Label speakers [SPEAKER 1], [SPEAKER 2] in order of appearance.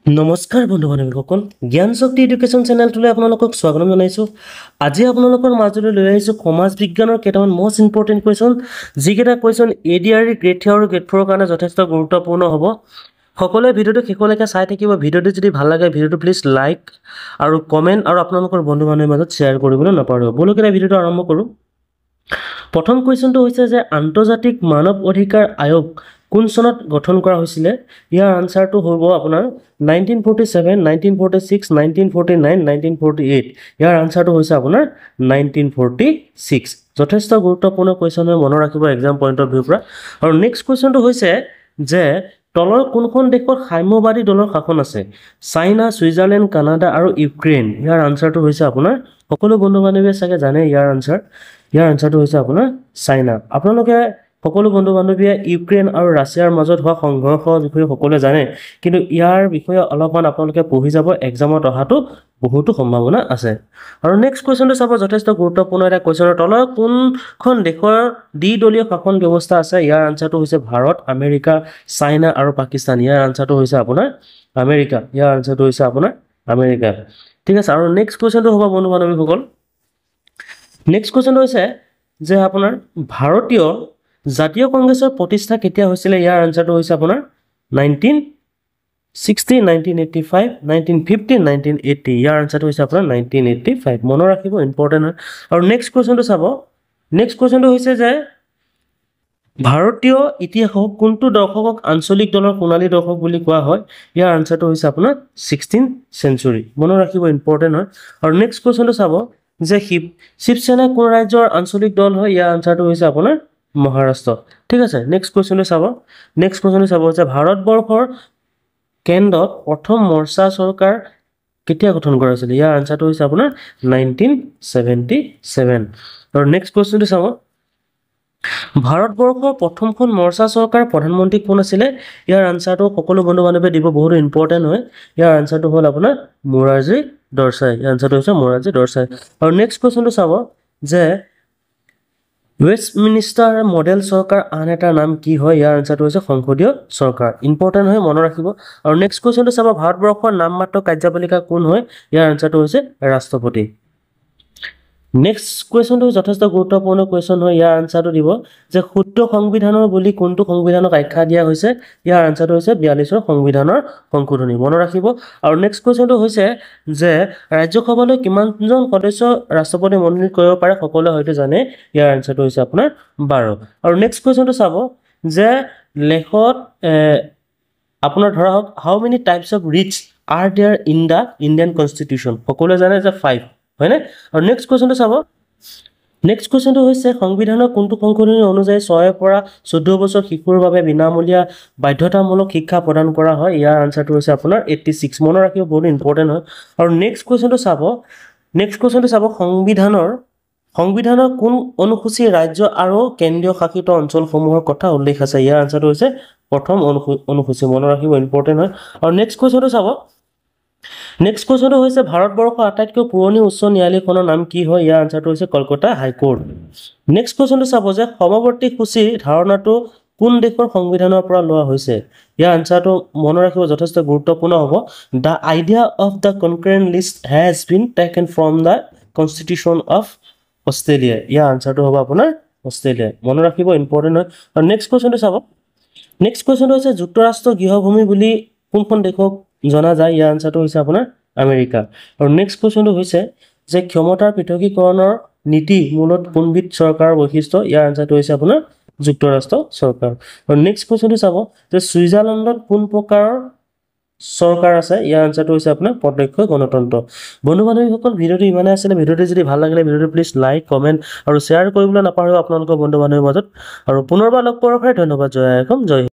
[SPEAKER 1] নমস্কাৰ বন্ধু বান্ধৱীসকল জ্ঞান শক্তি এডুকেশ্যন চেনেলটোলৈ আপোনালোকক স্বাগতম জনাইছোঁ। আজি আপোনালোকৰ মাজলৈ লৈ আহিছোঁ সমাজ বিজ্ঞানৰ কেইটামান মষ্ট ইম্পৰ্টেণ্ট কুৱেশ্যন, যিকেইটা কুৱেশ্যন ADRE গ্ৰেড 3 আৰু গ্ৰেড 4 কাৰণে যথেষ্ট গুৰুত্বপূৰ্ণ হ'ব। সকলোৱে ভিডিঅ'টো শেষলৈকে চাই থাকিব। ভিডিঅ'টো যদি ভাল লাগে ভিডিঅ'টো প্লিজ লাইক আৰু কমেণ্ট আৰু আপোনালোকৰ বন্ধু বান্ধৱীৰ মাজত শ্বেয়াৰ কৰিবলৈ নাপাহৰিব। ব'লক ভিডিঅ'টো আৰম্ভ কৰোঁ। প্ৰথম কুৱেশ্যনটো হৈছে যে আন্তৰ্জাতিক মানৱ অধিকাৰ আয়োগ কোন চনত গঠন কৰা হৈছিলে? ইয়াৰ আনসাৰটো হ'ব আপোনাৰ 1947, 1946, 1949, 1948। ইয়াৰ আনসাৰটো হৈছে আপোনাৰ 1946। যথেষ্ট গুৰুত্বপূৰ্ণ কুৱেশ্যন হয়, মনত ৰাখিব এক্সাম পইণ্ট অফ ভিউৰ পৰা। আৰু নেক্সট কুৱেশ্যনটো হৈছে যে তলৰ কোনখন দেশত সাম্যবাদী দলৰ শাসন আছে? চাইনা, ছুইজাৰলেণ্ড, কানাডা আৰু ইউক্ৰেইন। ইয়াৰ আনসাৰটো হৈছে আপোনাৰ সকলো বন্ধু বান্ধৱীয়ে চাগে জানে ইয়াৰ আনসাৰটো হৈছে আপোনাৰ চাইনা। আপোনালোকে সকলো বন্ধু বান্ধৱীয়ে ইউক্ৰেইন আৰু ৰাছিয়াৰ মাজত হোৱা সংঘৰ্ষৰ বিষয়ে সকলোৱে জানে, কিন্তু ইয়াৰ বিষয়ে অলপমান আপোনালোকে পঢ়ি যাব, এক্সামত অহাটো বহুতো সম্ভাৱনা আছে। আৰু নেক্সট কুৱেশ্যনটো চাব, যথেষ্ট গুৰুত্বপূৰ্ণ এটা কুৱেশ্যনৰ তলৰ কোনখন দেশৰ দ্বিদলীয় শাসন ব্যৱস্থা আছে? ইয়াৰ আনসাৰটো হৈছে ভাৰত, আমেৰিকা, চাইনা আৰু পাকিস্তান। ইয়াৰ আনসাৰটো হৈছে আপোনাৰ আমেৰিকা। ঠিক আছে। আৰু নেক্সট কুৱেশ্যনটো হ'ব বন্ধু বান্ধৱীসকল, নেক্সট কুৱেশ্যনটো হৈছে যে আপোনাৰ ভাৰতীয় জাতীয় কংগ্ৰেছৰ প্ৰতিষ্ঠা কেতিয়া হৈছিলে? ইয়াৰ আনসাৰটো হৈছে আপোনাৰ 1960, 1985, 1950, 1980। ইয়াৰ আনসাৰটো হৈছে আপোনাৰ 1985। মনত ৰাখিব, ইম্পৰ্টেণ্ট হয়। আৰু নেক্সট কুৱেশ্যনটো চাব, নেক্সট কুৱেশ্যনটো হৈছে যে ভাৰতীয় ইতিহাসক কোনটো দশকক আঞ্চলিক দলৰ সোণালী দশক বুলি কোৱা হয়? ইয়াৰ আনসাৰটো হৈছে আপোনাৰ 16th century। মনত ৰাখিব, ইম্পৰ্টেণ্ট হয়। আৰু নেক্সট কুৱেশ্যনটো চাব যে শিৱসেনা কোন ৰাজ্যৰ আঞ্চলিক দল হয়? ইয়াৰ আনসাৰটো হৈছে আপোনাৰ মহাৰাষ্ট্ৰ। ঠিক আছে। নেক্সট কুৱেশ্যনটো চাব যে ভাৰতবৰ্ষৰ কেন্দ্ৰত প্ৰথম মৰ্চা চৰকাৰ কেতিয়া গঠন কৰা হৈছিল? ইয়াৰ আনসাৰটো হৈছে আপোনাৰ 1977। আৰু নেক্সট কুৱেশ্যনটো চাব, ভাৰতবৰ্ষৰ প্ৰথমখন মৰ্চা চৰকাৰ প্ৰধানমন্ত্ৰী কোন আছিলে? ইয়াৰ আনসাৰটো সকলো বন্ধু বান্ধৱীয়ে দিব, বহুত ইম্পৰ্টেণ্ট হয়। ইয়াৰ আনসাৰটো হ'ল আপোনাৰ মোৰাৰজী দেশাই। ইয়াৰ আনসাৰটো হৈছে মোৰাৰজী দেশাই। আৰু নেক্সট কুৱেশ্যনটো চাব যে ৱেষ্টমিনিষ্টাৰ মডেল চৰকাৰ আন এটা নাম কি হয়? ইয়াৰ আনসাৰটো হৈছে সংসদীয় চৰকাৰ। ইম্পৰ্টেণ্ট হয়, মনত ৰাখিব। আৰু নেক্সট কুৱেশ্যনটো চাব, ভাৰতবৰ্ষৰ নামমাত্ৰ কাৰ্যপালিকা কোন হয়? ইয়াৰ আনসাৰটো হৈছে ৰাষ্ট্ৰপতি। নেক্সট কুৱেশ্যনটো যথেষ্ট গুৰুত্বপূৰ্ণ কুৱেশ্যন হয়। ইয়াৰ আনসাৰটো দিব যে ক্ষুদ্ৰ সংবিধানৰ বুলি কোনটো সংবিধানক আখ্যা দিয়া হৈছে? ইয়াৰ আনসাৰটো হৈছে 42ৰ সংবিধানৰ সংশোধনী। মনত ৰাখিব। আৰু নেক্সট কুৱেশ্যনটো হৈছে যে ৰাজ্যসভালৈ কিমানজন সদস্য ৰাষ্ট্ৰপতি মনোনীত কৰিব পাৰে? সকলোৱে হয়তো জানে, ইয়াৰ আনসাৰটো হৈছে আপোনাৰ 12। আৰু নেক্সট কুৱেশ্যনটো চাব যে লেখত আপোনাৰ ধৰা হওক how many types of rights are there in the Indian constitution? সকলোৱে জানে যে 5, হয়নে? আৰু নেক্সট কুৱেশ্যনটো চাব, নেক্সট কুৱেশ্যনটো হৈছে সংবিধানৰ কোনটো সংশোধনী অনুযায়ী 6ৰ পৰা 14 বছৰ শিশুৰ বাবে বিনামূলীয়া বাধ্যতামূলক শিক্ষা প্ৰদান কৰা হয়? ইয়াৰ আনসাৰটো হৈছে আপোনাৰ 86। মনত ৰাখিব, বহুত ইম্পৰ্টেণ্ট হয়। আৰু নেক্সট কুৱেশ্যনটো চাব সংবিধানৰ কোন অনুসূচী ৰাজ্য আৰু কেন্দ্ৰীয় শাসিত অঞ্চলসমূহৰ কথা উল্লেখ আছে? ইয়াৰ আনসাৰটো হৈছে প্ৰথম অনুসূচী। মনত ৰাখিব, ইম্পৰ্টেণ্ট হয়। আৰু নেক্সট কুৱেশ্যনটো চাব, নেক্সট কুৱেশ্যনটো হৈছে ভাৰতবৰ্ষৰ আটাইতকৈ পুৰণি উচ্চ ন্যায়ালয়খনৰ নাম কি হয়? ইয়াৰ আনসাৰটো হৈছে কলকাতা হাইকোৰ্ট। নেক্সট কুৱেশ্যনটো চাব যে সমৱৰ্তী সূচীৰ ধাৰণাটো কোন দেশৰ সংবিধানৰ পৰা লোৱা হৈছে? ইয়াৰ আনসাৰটো মনত ৰাখিব, যথেষ্ট গুৰুত্বপূৰ্ণ হ'ব। The idea of the concurrent list has been taken from the constitution of Australia. ইয়াৰ আনসাৰটো হ'ব আপোনাৰ অষ্ট্ৰেলিয়া। মনত ৰাখিব, ইম্পৰ্টেণ্ট হয়। আৰু নেক্সট কুৱেশ্যনটো চাব, নেক্সট কুৱেশ্যনটো হৈছে যুক্তৰাষ্ট্ৰ গৃহভূমি বুলি কোনখন দেশক জনা যায়? ইয়াৰ আনসাৰটো হৈছে আপোনাৰ আমেৰিকা। আৰু নেক্সট কুৱেশ্যনটো হৈছে যে ক্ষমতাৰ পৃথকীকৰণৰ নীতি মূলত কোনবিধ চৰকাৰৰ বৈশিষ্ট্য? ইয়াৰ আনসাৰটো হৈছে আপোনাৰ যুক্তৰাষ্ট্ৰ চৰকাৰ। আৰু নেক্সট কুৱেশ্যনটো চাব যে ছুইজাৰলেণ্ডত কোন প্ৰকাৰৰ চৰকাৰ আছে? ইয়াৰ আনসাৰটো হৈছে আপোনাৰ প্ৰত্যক্ষ গণতন্ত্ৰ। বন্ধু বান্ধৱীসকল, ভিডিঅ'টো ইমানে আছিলে। ভিডিঅ'টো যদি ভাল লাগিলে ভিডিঅ'টো প্লিজ লাইক, কমেণ্ট আৰু শ্বেয়াৰ কৰিবলৈ নাপাহৰিব আপোনালোকৰ বন্ধু বান্ধৱীৰ মাজত। আৰু পুনৰবাৰ লগ পোৱাৰ বাবে ধন্যবাদ। জয় অসম, জয়।